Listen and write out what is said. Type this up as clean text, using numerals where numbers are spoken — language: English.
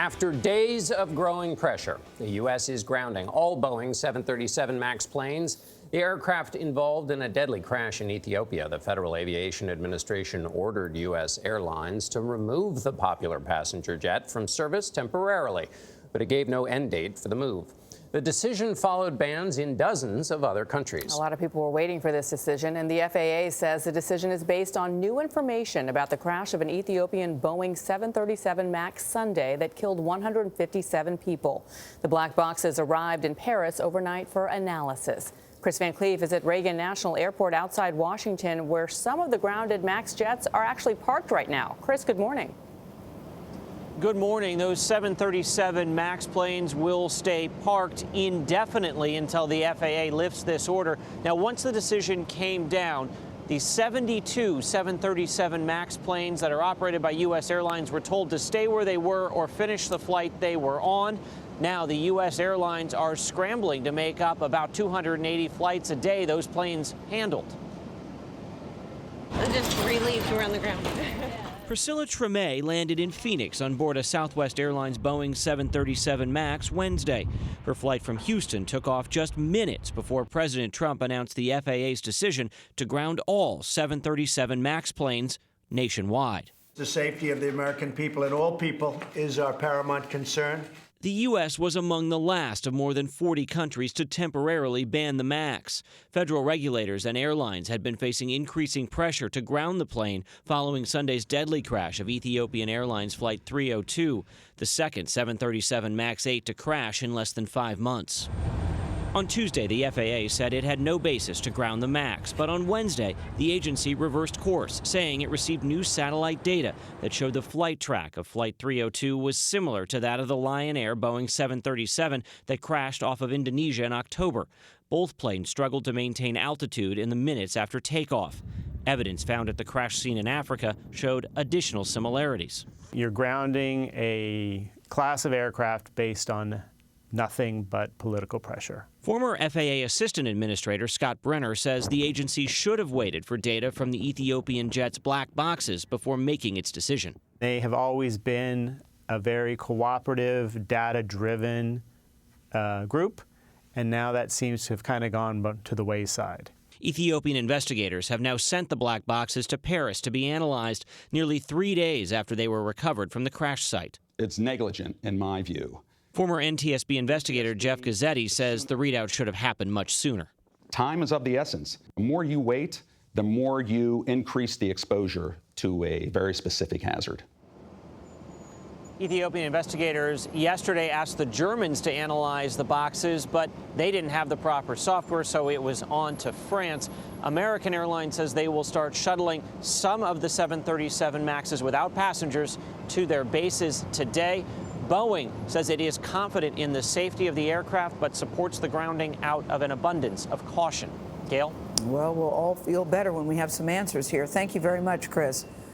After days of growing pressure, the U.S. is grounding all Boeing 737 MAX planes. The aircraft involved in a deadly crash in Ethiopia. The Federal Aviation Administration ordered U.S. airlines to remove the popular passenger jet from service temporarily, but it gave no end date for the move. The decision followed bans in dozens of other countries. A lot of people were waiting for this decision, and the FAA says the decision is based on new information about the crash of an Ethiopian Boeing 737 MAX Sunday that killed 157 people. The black boxes arrived in Paris overnight for analysis. Kris Van Cleave is at Reagan National Airport outside Washington, where some of the grounded MAX jets are actually parked right now. Kris, good morning. Good morning. Those 737 MAX planes will stay parked indefinitely until the FAA lifts this order. Now, once the decision came down, the 72 737 MAX planes that are operated by U.S. airlines were told to stay where they were or finish the flight they were on. Now, the U.S. airlines are scrambling to make up about 280 flights a day those planes handled. I'm just relieved we're on the ground. Priscilla Tremay landed in Phoenix on board a Southwest Airlines Boeing 737 MAX Wednesday. Her flight from Houston took off just minutes before President Trump announced the FAA's decision to ground all 737 MAX planes nationwide. The safety of the American people and all people is our paramount concern. The U.S. was among the last of more than 40 countries to temporarily ban the MAX. Federal regulators and airlines had been facing increasing pressure to ground the plane following Sunday's deadly crash of Ethiopian Airlines Flight 302, the second 737 MAX 8 to crash in less than 5 months. On Tuesday, the FAA said it had no basis to ground the MAX, but on Wednesday, the agency reversed course, saying it received new satellite data that showed the flight track of Flight 302 was similar to that of the Lion Air Boeing 737 that crashed off of Indonesia in October. Both planes struggled to maintain altitude in the minutes after takeoff. Evidence found at the crash scene in Africa showed additional similarities. You're grounding a class of aircraft based on nothing but political pressure. Former FAA Assistant Administrator Scott Brenner says the agency should have waited for data from the Ethiopian jet's black boxes before making its decision. They have always been a very cooperative, data-driven group, and now that seems to have kind of gone to the wayside. Ethiopian investigators have now sent the black boxes to Paris to be analyzed nearly 3 days after they were recovered from the crash site. It's negligent, in my view. Former NTSB investigator Jeff Gazzetti says the readout should have happened much sooner. Time is of the essence. The more you wait, the more you increase the exposure to a very specific hazard. Ethiopian investigators yesterday asked the Germans to analyze the boxes, but they didn't have the proper software, so it was on to France. American Airlines says they will start shuttling some of the 737 MAXs without passengers to their bases today. Boeing says it is confident in the safety of the aircraft, but supports the grounding out of an abundance of caution. Gayle? Well, we'll all feel better when we have some answers here. Thank you very much, Kris.